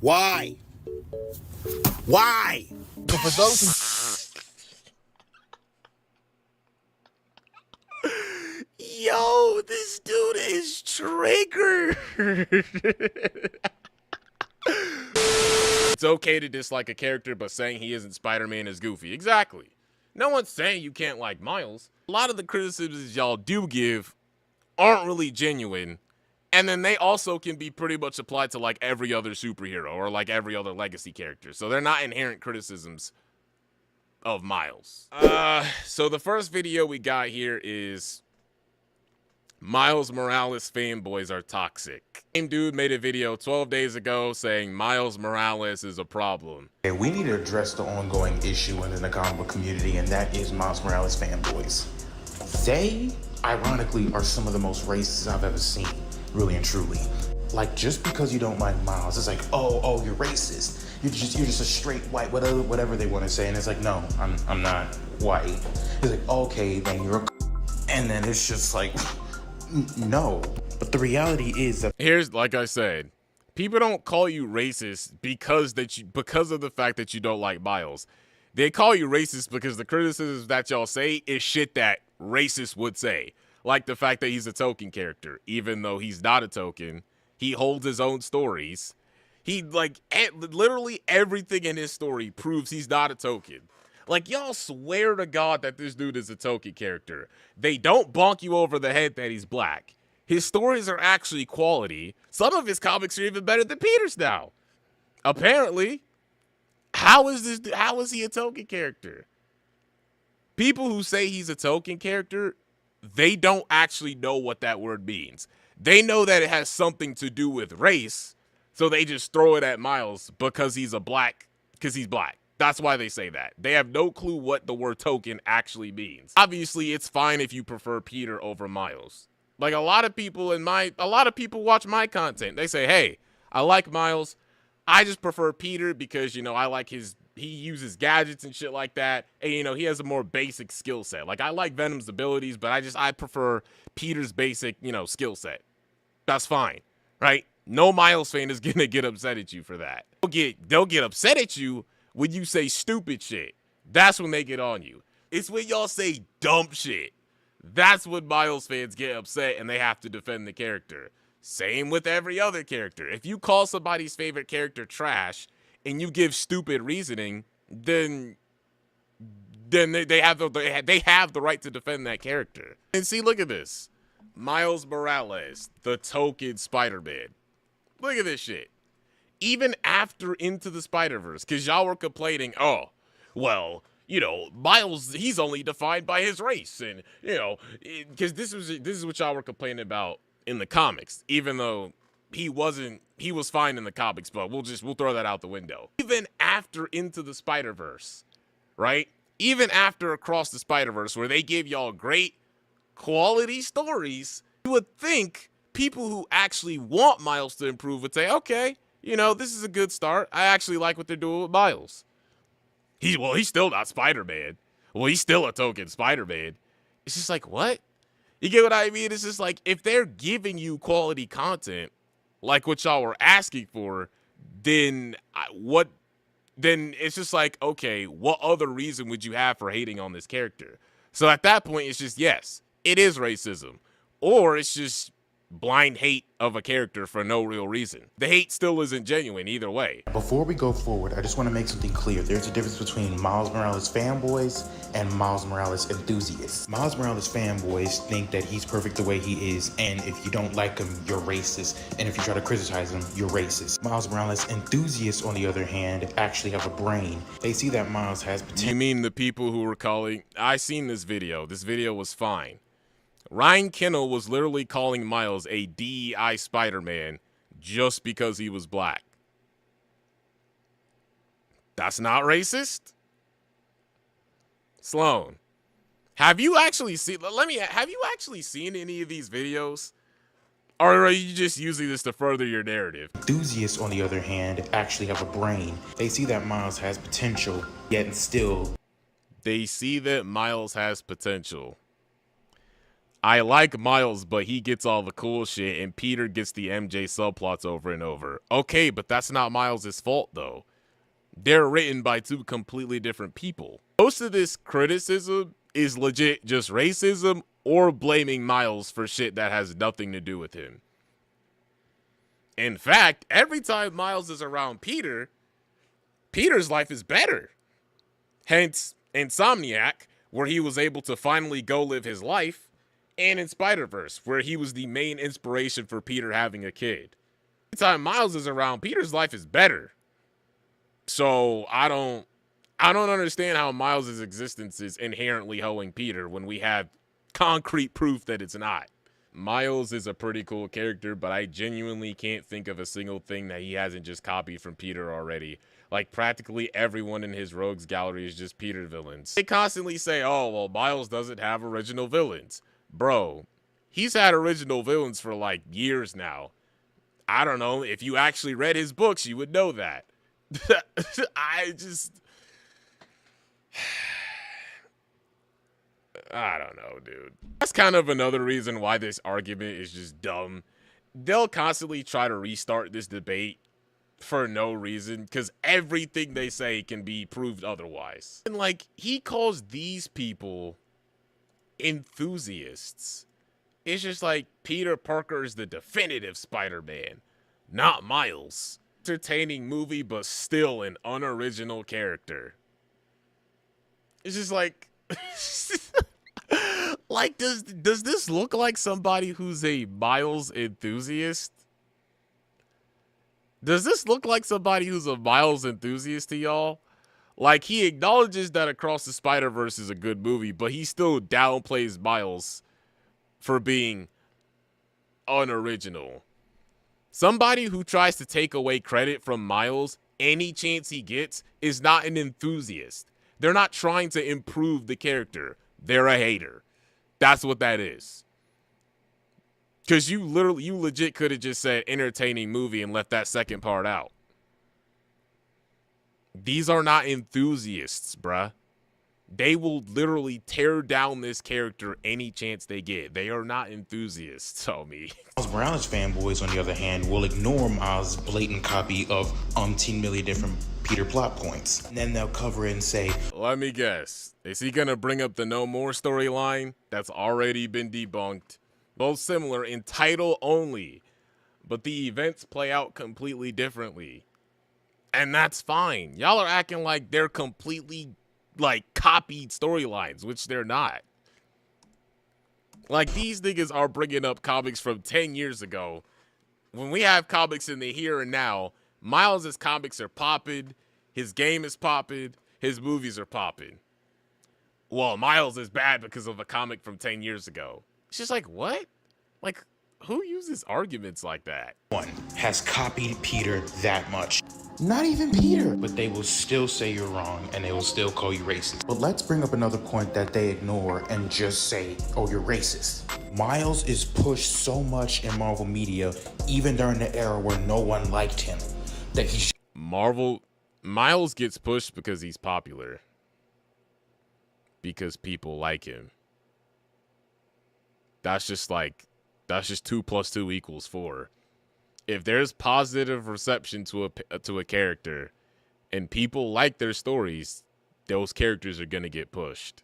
Why? Why? So for those who Yo, this dude is triggered. It's okay to dislike a character, but saying he isn't Spider-Man is goofy. Exactly. No one's saying you can't like Miles. A lot of the criticisms y'all do give aren't really genuine. And then they also can be pretty much applied to like every other superhero or like every other legacy character. So they're not inherent criticisms of Miles. So the first video we got here is Miles Morales fanboys are toxic. Same dude made a video 12 days ago saying Miles Morales is a problem. Yeah, we need to address the ongoing issue within the comic book community, and that is Miles Morales fanboys. They, ironically, are some of the most racist I've ever seen, really and truly. Like, just because you don't like Miles, it's like, oh, you're racist. You're just a straight white, whatever they want to say. And it's like, no, I'm not white. It's like, okay, then you're a and then it's just like, no. But the reality is that Here's, like I said, people don't call you racist because of the fact that you don't like Miles. They call you racist because the criticisms that y'all say is shit that racists would say. Like the fact that he's a token character, even though he's not a token. He holds his own stories. He, like, literally everything in his story proves he's not a token. Like, y'all swear to God that this dude is a token character. They don't bonk you over the head that he's black. His stories are actually quality. Some of his comics are even better than Peter's now. Apparently. How is he a token character? People who say he's a token character, they don't actually know what that word means. They know that it has something to do with race, so they just throw it at Miles because he's black. That's why they say that. They have no clue what the word token actually means. Obviously, it's fine if you prefer Peter over Miles. Like a lot of people watch my content. They say, "Hey, I like Miles. I just prefer Peter because, you know, I like he uses gadgets and shit like that. And, you know, he has a more basic skill set. Like, I like Venom's abilities, but I prefer Peter's basic, you know, skill set." That's fine, right? No Miles fan is gonna get upset at you for that. They'll get upset at you when you say stupid shit. That's when they get on you. It's when y'all say dumb shit. That's when Miles fans get upset and they have to defend the character. Same with every other character. If you call somebody's favorite character trash and you give stupid reasoning, then they have the right to defend that character. And see, look at this. Miles Morales, the token Spider-Man. Look at this shit. Even after Into the Spider-Verse, because y'all were complaining, oh, well, you know, Miles, he's only defined by his race. And, you know, because this is what y'all were complaining about in the comics, even though he was fine in the comics, but we'll throw that out the window. Even after Into the Spider-Verse, right? Even after Across the Spider-Verse, where they give y'all great quality stories, you would think people who actually want Miles to improve would say, okay, you know, this is a good start. I actually like what they're doing with Miles. He's still not Spider-Man. Well, he's still a token Spider-Man. It's just like, what? You get what I mean? It's just like, if they're giving you quality content, like what y'all were asking for, then it's just like, okay, what other reason would you have for hating on this character? So at that point, it's just, yes, it is racism. Or it's just blind hate of a character for no real reason. The hate still isn't genuine either way. before we go forward, I just want to make something clear. There's a difference between Miles Morales fanboys and Miles Morales enthusiasts. Miles Morales fanboys think that he's perfect the way he is, and if you don't like him, you're racist, and if you try to criticize him, you're racist. Miles Morales enthusiasts, on the other hand, actually have a brain. They see that Miles has potential. You mean the people who were calling? I seen this video. This video was fine. Ryan Kennel was literally calling Miles a DEI Spider-Man just because he was black. That's not racist? Sloan, have you actually seen any of these videos? Or are you just using this to further your narrative? Enthusiasts, on the other hand, actually have a brain. They see that Miles has potential, yet still They see that Miles has potential. I like Miles, but he gets all the cool shit, and Peter gets the MJ subplots over and over. Okay, but that's not Miles' fault, though. They're written by two completely different people. Most of this criticism is legit just racism or blaming Miles for shit that has nothing to do with him. In fact, every time Miles is around Peter, Peter's life is better. Hence, Insomniac, where he was able to finally go live his life, and in Spider-Verse, where he was the main inspiration for Peter having a kid. Every time Miles is around, Peter's life is better. So I don't understand how Miles' existence is inherently hoeing Peter when we have concrete proof that it's not. Miles is a pretty cool character, but I genuinely can't think of a single thing that he hasn't just copied from Peter already. Like, practically everyone in his rogues gallery is just Peter villains. They constantly say, oh, well, Miles doesn't have original villains. Bro, he's had original villains for like years now. I don't know, if you actually read his books, you would know that. I don't know, dude. That's kind of another reason why this argument is just dumb. They'll constantly try to restart this debate for no reason, because everything they say can be proved otherwise. And like, he calls these people enthusiasts. It's just like, Peter Parker is the definitive Spider-Man, not Miles. Entertaining movie, but still an unoriginal character. It's just like, like, does this look like somebody who's a Miles enthusiast? Does this look like somebody who's a Miles enthusiast to y'all? Like, he acknowledges that Across the Spider-Verse is a good movie, but he still downplays Miles for being unoriginal. Somebody who tries to take away credit from Miles any chance he gets is not an enthusiast. They're not trying to improve the character. They're a hater. That's what that is. Because you legit could have just said entertaining movie and left that second part out. These are not enthusiasts, bruh. They will literally tear down this character any chance they get. They are not enthusiasts, tell me. Miles Morales fanboys, on the other hand, will ignore Miles' blatant copy of umpteen million different Peter plot points. And then they'll cover it and say, let me guess. Is he gonna bring up the No More storyline that's already been debunked? Both similar in title only, but the events play out completely differently. And that's fine. Y'all are acting like they're completely like copied storylines, which they're not. Like, these niggas are bringing up comics from 10 years ago. When we have comics in the here and now, Miles' comics are popping, his game is popping, his movies are popping. Well, Miles is bad because of a comic from 10 years ago. It's just like, what? Like, who uses arguments like that? One has copied Peter that much. Not even Peter. But they will still say you're wrong, and they will still call you racist. But let's bring up another point that they ignore and just say, oh, you're racist. Miles is pushed so much in Marvel media, even during the era where no one liked him, that he Miles gets pushed because he's popular. Because people like him. That's just 2 + 2 = 4. If there's positive reception to a character and people like their stories, those characters are going to get pushed.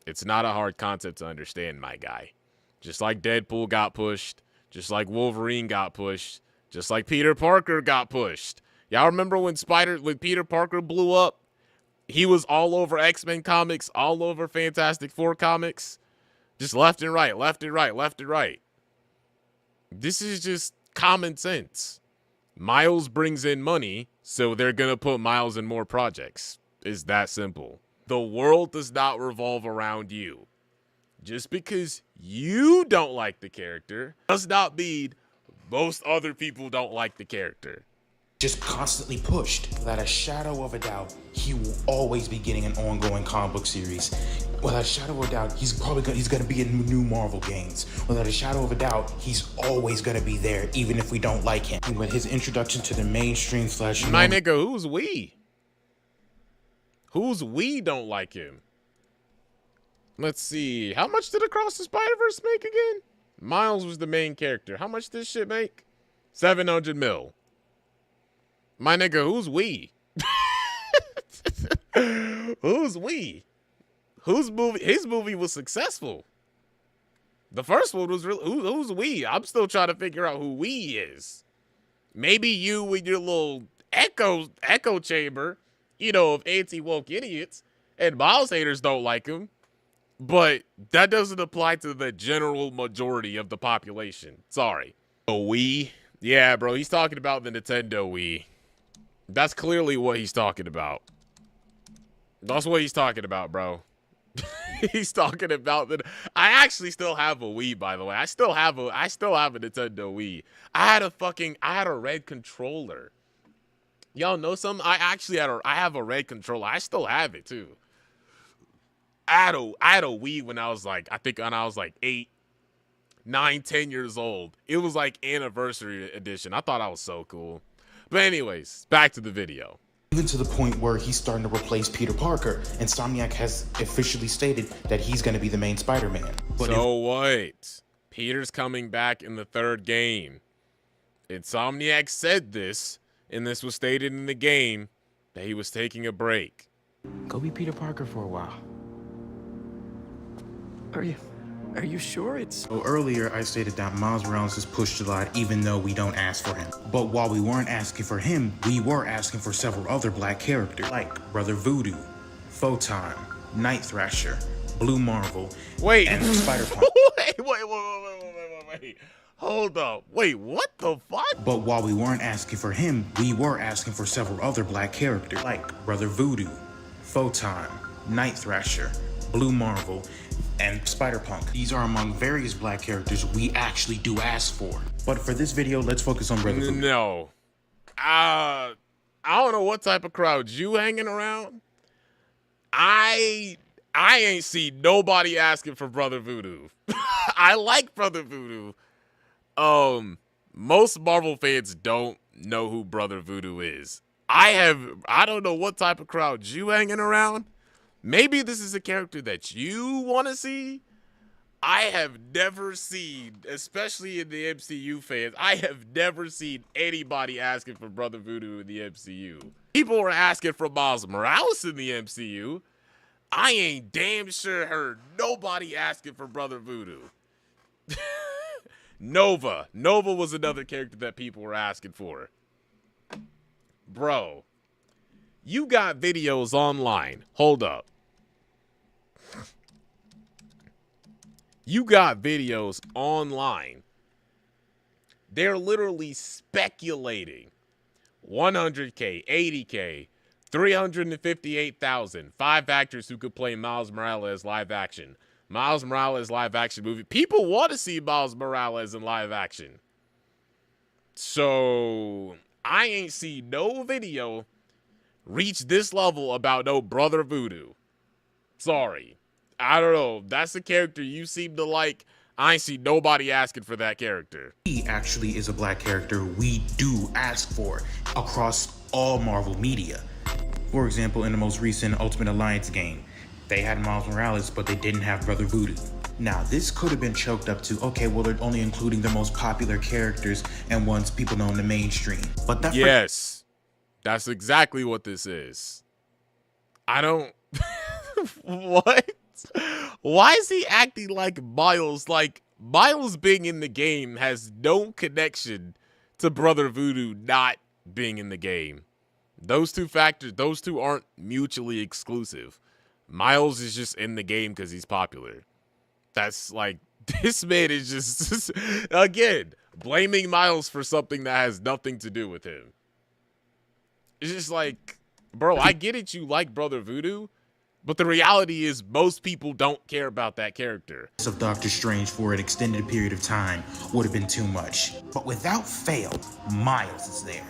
It's not a hard concept to understand, my guy. Just like Deadpool got pushed, just like Wolverine got pushed, just like Peter Parker got pushed. Y'all remember when Peter Parker blew up? He was all over X-Men comics, all over Fantastic Four comics. Just left and right, left and right, left and right. This is just common sense. Miles brings in money, so they're going to put Miles in more projects. It's that simple. The world does not revolve around you. Just because you don't like the character does not mean most other people don't like the character. Just constantly pushed. Without a shadow of a doubt, he will always be getting an ongoing comic book series. Without a shadow of a doubt, he's gonna be in new Marvel games. Without a shadow of a doubt, he's always gonna be there, even if we don't like him. And with his introduction to the mainstream / my nigga, who's we? Who's we don't like him? Let's see. How much did Across the Spider-Verse make again? Miles was the main character. How much did this shit make? 700 mil. My nigga, who's we? Who's we? Whose movie? His movie was successful. The first one was really. Who's we? I'm still trying to figure out who we is. Maybe you with your little echo chamber, you know, of anti-woke idiots, and Miles haters don't like him. But that doesn't apply to the general majority of the population. Sorry. A Wii? Yeah, bro, he's talking about the Nintendo Wii. That's clearly what he's talking about. That's what he's talking about, bro. He's talking about that. I actually still have a Wii, by the way. I still have a Nintendo Wii. I had a red controller. Y'all know something? I have a red controller. I still have it too. I had a Wii when I was like, I think when I was like 8, 9, 10 years old. It was like anniversary edition. I thought I was so cool. But anyways, back to the video. Even to the point where he's starting to replace Peter Parker. Insomniac has officially stated that he's going to be the main Spider-Man. So what? Peter's coming back in the 3rd game. Insomniac said this, and this was stated in the game, that he was taking a break. Go be Peter Parker for a while. Are you sure it's... So earlier, I stated that Miles Morales is pushed a lot even though we don't ask for him. But while we weren't asking for him, we were asking for several other black characters like Brother Voodoo, Photon, Night Thrasher, Blue Marvel, and Spider-Punk. Wait. Hold up. Wait, what the fuck? But while we weren't asking for him, we were asking for several other black characters like Brother Voodoo, Photon, Night Thrasher, Blue Marvel, and Spider-Punk. These are among various black characters we actually do ask for. But for this video, let's focus on Brother Voodoo. No. I don't know what type of crowd you hanging around. I ain't seen nobody asking for Brother Voodoo. I like Brother Voodoo. Most Marvel fans don't know who Brother Voodoo is. I don't know what type of crowd you hanging around. Maybe this is a character that you want to see. I have never seen, especially in the MCU fans, I have never seen anybody asking for Brother Voodoo in the MCU. People were asking for Miles Morales in the MCU. I ain't damn sure heard nobody asking for Brother Voodoo. Nova was another character that people were asking for. Bro, you got videos online. Hold up. You got videos online. They're literally speculating 100K, 80K, 358,000, 5 actors who could play Miles Morales live action. Miles Morales live action movie. People want to see Miles Morales in live action. So I ain't seen no video reach this level about no Brother Voodoo. Sorry. I don't know. That's a character you seem to like. I ain't seen nobody asking for that character. He actually is a black character we do ask for across all Marvel media. For example, in the most recent Ultimate Alliance game, they had Miles Morales, but they didn't have Brother Voodoo. Now, this could have been choked up to, okay, well, they're only including the most popular characters and ones people know in the mainstream. But that yes, that's exactly what this is. I don't... What? Why is he acting like Miles? Like, Miles being in the game has no connection to Brother Voodoo not being in the game. Those two factors, those two aren't mutually exclusive. Miles is just in the game because he's popular. That's like, this man is just, again, blaming Miles for something that has nothing to do with him. It's just like, bro, I get it, you like Brother Voodoo, but the reality is most people don't care about that character. Of Doctor Strange for an extended period of time would have been too much. But without fail, Miles is there.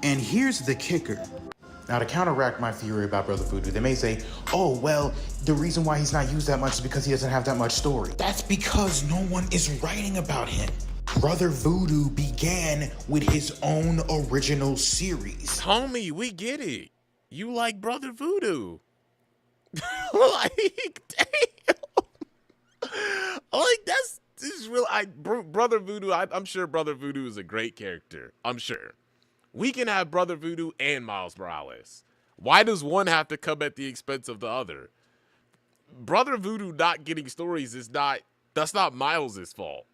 And here's the kicker. Now, to counteract my theory about Brother Voodoo, they may say, oh, well, the reason why he's not used that much is because he doesn't have that much story. That's because no one is writing about him. Brother Voodoo began with his own original series. Homie, we get it. You like Brother Voodoo. Like, damn. Like this is real. Brother Voodoo. I'm sure Brother Voodoo is a great character. I'm sure we can have Brother Voodoo and Miles Morales. Why does one have to come at the expense of the other? Brother Voodoo not getting stories is not. That's not Miles's fault.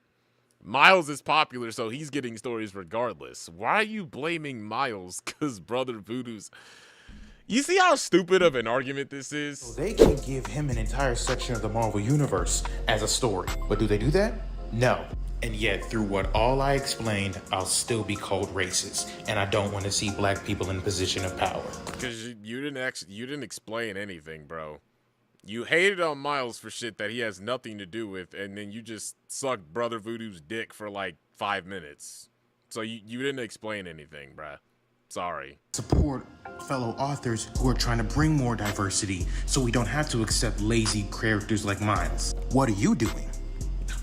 Miles is popular, so he's getting stories regardless. Why are you blaming Miles? Because Brother Voodoo's. You see how stupid of an argument this is? They can give him an entire section of the Marvel Universe as a story. But do they do that? No. And yet, through what all I explained, I'll still be called racist. And I don't want to see black people in a position of power. Because you didn't explain anything, bro. You hated on Miles for shit that he has nothing to do with, and then you just sucked Brother Voodoo's dick for like 5 minutes. So you didn't explain anything, bruh. Sorry. Support fellow authors who are trying to bring more diversity so we don't have to accept lazy characters like Miles. What are you doing?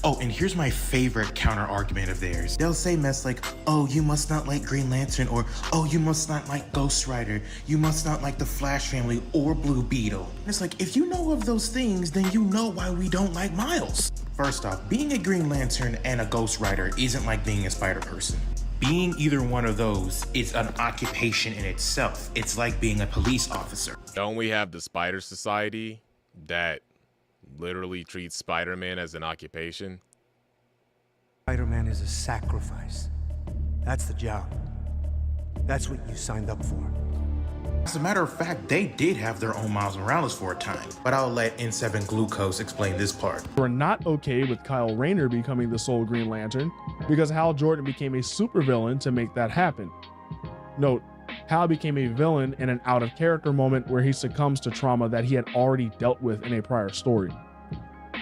Oh, and here's my favorite counter argument of theirs. They'll say mess like, oh, you must not like Green Lantern, or oh, you must not like Ghost Rider, you must not like the Flash family or Blue Beetle. And it's like, if you know of those things, then you know why we don't like Miles. First off, being a Green Lantern and a Ghost Rider isn't like being a Spider Person. Being either one of those is an occupation in itself. It's like being a police officer. Don't we have the Spider Society that literally treats Spider-Man as an occupation? Spider-Man is a sacrifice. That's the job. That's what you signed up for. As a matter of fact, they did have their own Miles Morales for a time, but I'll let N7 Glucose explain this part. We're not okay with Kyle Rayner becoming the sole Green Lantern because Hal Jordan became a supervillain to make that happen. Note, Hal became a villain in an out-of-character moment where he succumbs to trauma that he had already dealt with in a prior story.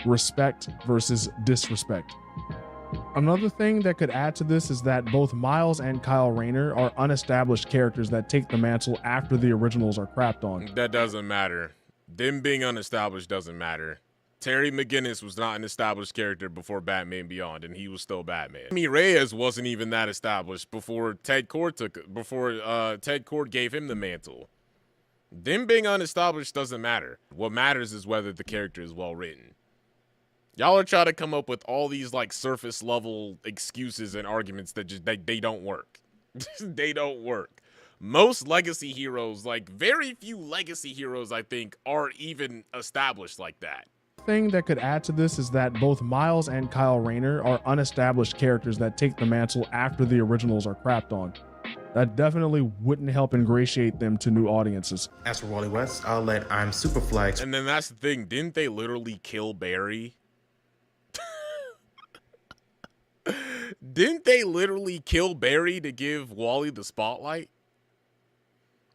Respect versus disrespect. Another thing that could add to this is that both Miles and Kyle Rayner are unestablished characters that take the mantle after the originals are crapped on. That doesn't matter. Them being unestablished doesn't matter. Terry McGinnis was not an established character before Batman Beyond, and he was still Batman. Amy Reyes wasn't even that established before Ted Kord gave him the mantle. Them being unestablished doesn't matter. What matters is whether the character is well written. Y'all are trying to come up with all these like surface level excuses and arguments that just they don't work. They don't work. Most legacy heroes, like very few legacy heroes, I think, are even established like that. Thing that could add to this is that both Miles and Kyle Rayner are unestablished characters that take the mantle after the originals are crapped on. That definitely wouldn't help ingratiate them to new audiences. As for Wally West, I'll let I'm Superfly. And then that's the thing, didn't they literally kill Barry? Didn't they literally kill Barry to give Wally the spotlight?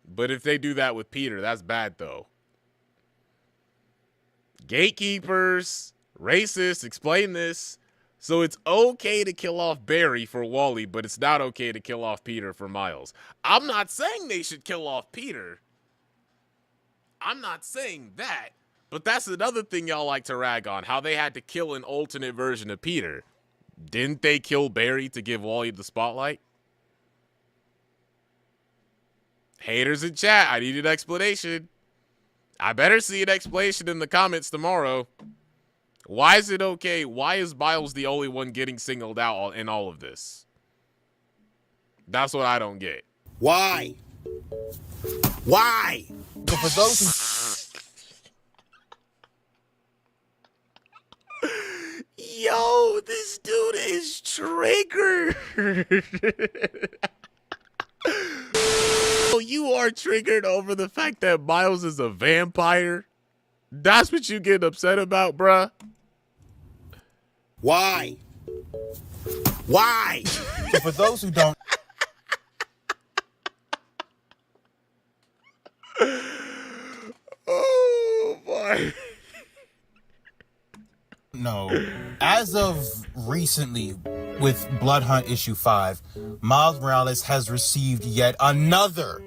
But if they do that with Peter, that's bad though. Gatekeepers, racists, explain this. So it's okay to kill off Barry for Wally, but it's not okay to kill off Peter for Miles. I'm not saying they should kill off Peter. I'm not saying that. But that's another thing y'all like to rag on, how they had to kill an alternate version of Peter. Didn't they kill Barry to give Wally the spotlight? Haters in chat, I need an explanation. I better see an explanation in the comments tomorrow. Why is it okay? Why is Miles the only one getting singled out in all of this? That's what I don't get. Why? Why? So for those who... Yo, this dude is triggered. You are triggered over the fact that Miles is a vampire? That's what you get upset about, bruh? Why? Why? So for those who don't... Oh, boy. No. As of recently, with Blood Hunt issue 5, Miles Morales has received yet another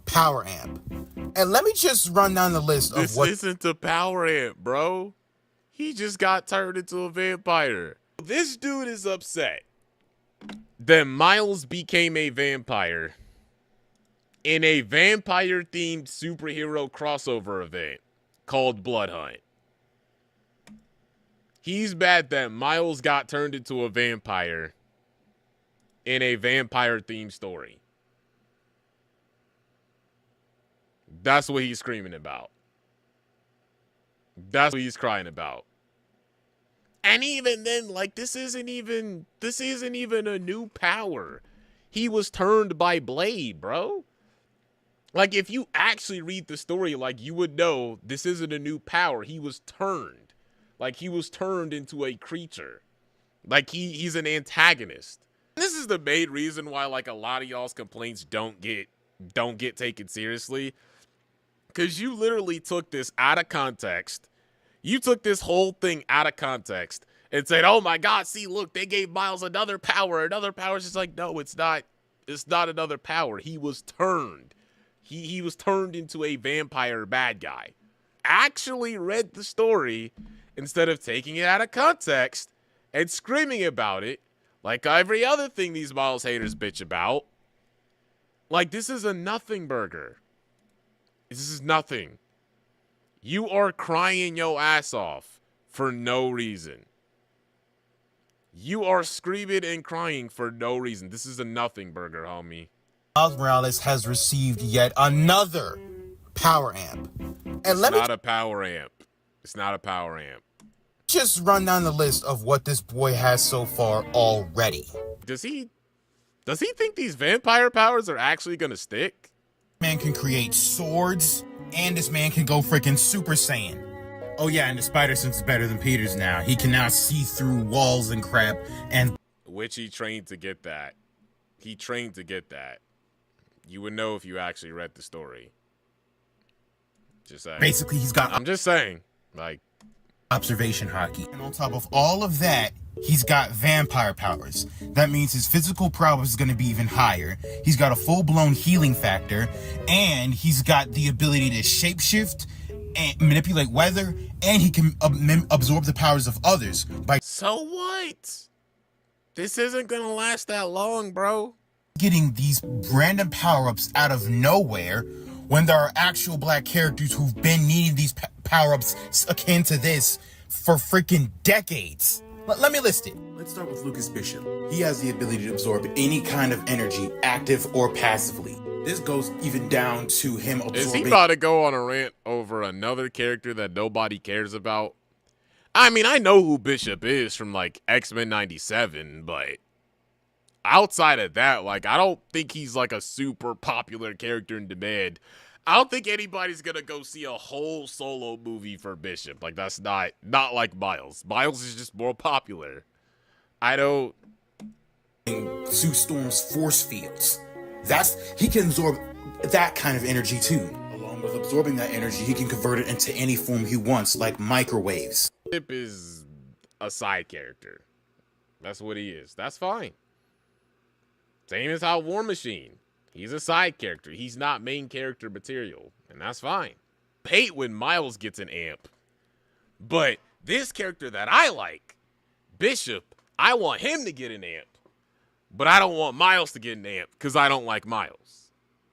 power amp. And let me just run down the list of This isn't a power amp, bro. He just got turned into a vampire. This dude is upset that Miles became a vampire in a vampire-themed superhero crossover event called Blood Hunt. He's mad that Miles got turned into a vampire in a vampire-themed story. That's what he's screaming about. That's what he's crying about. And even then, like, this isn't even a new power. He was turned by Blade, bro. Like, if you actually read the story, like, you would know this isn't a new power. He was turned. Like, he was turned into a creature. Like, he's an antagonist. This is the main reason why, like, a lot of y'all's complaints don't get taken seriously. Because you literally took this out of context. You took this whole thing out of context and said, oh my God, see, look, they gave Miles another power. Another power. It's just like, no, it's not another power. He was turned. He was turned into a vampire bad guy. Actually read the story instead of taking it out of context and screaming about it like every other thing these Miles haters bitch about. Like, this is a nothing burger. This is nothing. You are crying your ass off for no reason. You are screaming and crying for no reason. This is a nothing burger, homie. Miles Morales has received yet another power amp. And It's not a power amp. It's not a power amp. Just run down the list of what this boy has so far already. Does he think these vampire powers are actually gonna stick? Man can create swords, and this man can go freaking Super Saiyan. Oh yeah, and the spider sense is better than Peter's now. He can now see through walls and crap, and which he trained to get that. He trained to get that. You would know if you actually read the story. Just saying. Basically, he's got. I'm just saying, like, observation hockey. And on top of all of that, he's got vampire powers. That means his physical prowess is going to be even higher. He's got a full-blown healing factor, and he's got the ability to shapeshift and manipulate weather, and he can absorb the powers of others by. So what? This isn't going to last that long, bro. Getting these random power-ups out of nowhere when there are actual black characters who've been needing these power-ups akin to this for freaking decades. Let me list it. Let's start with Lucas Bishop. He has the ability to absorb any kind of energy, active or passively. This goes even down to him absorbing. Is he about to go on a rant over another character that nobody cares about? I mean, I know who Bishop is from, like, X-Men 97, but outside of that, like, I don't think he's, like, a super popular character in demand. I don't think anybody's gonna go see a whole solo movie for Bishop. Like, that's not like Miles. Miles is just more popular. I don't. Sue Storm's force fields. He can absorb that kind of energy too. Along with absorbing that energy, he can convert it into any form he wants, like microwaves. Bishop is a side character. That's what he is. That's fine. Same as how War Machine. He's a side character. He's not main character material, and that's fine. Hate when Miles gets an amp. But this character that I like, Bishop, I want him to get an amp. But I don't want Miles to get an amp because I don't like Miles.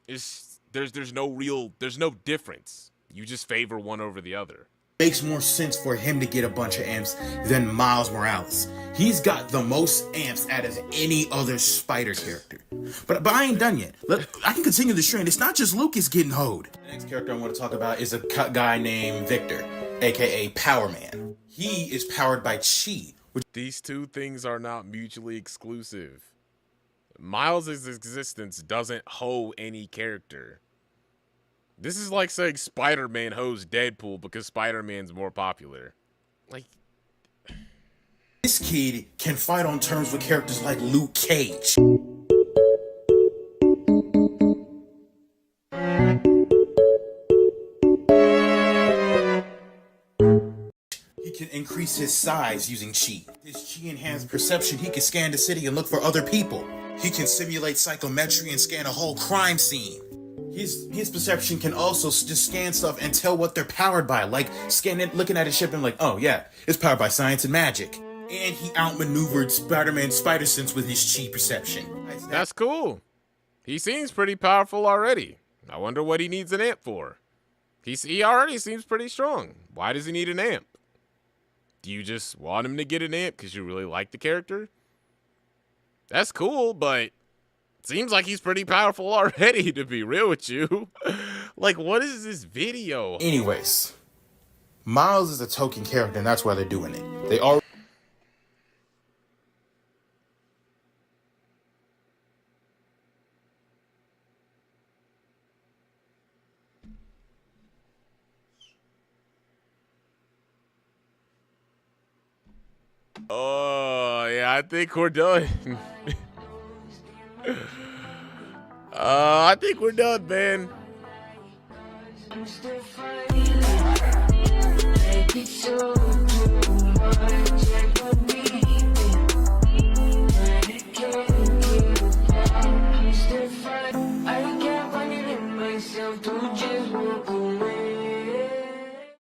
There's no difference. You just favor one over the other. Makes more sense for him to get a bunch of amps than Miles Morales. He's got the most amps out of any other Spider character. But I ain't done yet. I can continue the trend. It's not just Lucas getting hoed. The next character I want to talk about is a guy named Victor, aka Power Man. He is powered by Chi. These two things are not mutually exclusive. Miles' existence doesn't hoe any character. This is like saying Spider-Man hoes Deadpool because Spider-Man's more popular. Like, this kid can fight on terms with characters like Luke Cage. He can increase his size using Chi. His Chi enhanced perception, he can scan the city and look for other people. He can simulate psychometry and scan a whole crime scene. His perception can also just scan stuff and tell what they're powered by, like scanning, looking at a ship and like, oh yeah, it's powered by science and magic. And he outmaneuvered Spider-Man's spider sense with his Chi perception. That's cool. He seems pretty powerful already. I wonder what he needs an amp for. He already seems pretty strong. Why does he need an amp? Do you just want him to get an amp because you really like the character? That's cool, but it seems like he's pretty powerful already, to be real with you. Like, what is this video? Anyways, Miles is a token character, and that's why they're doing it. They already Oh, yeah, I think we're done. I think we're done, man. Take it slow.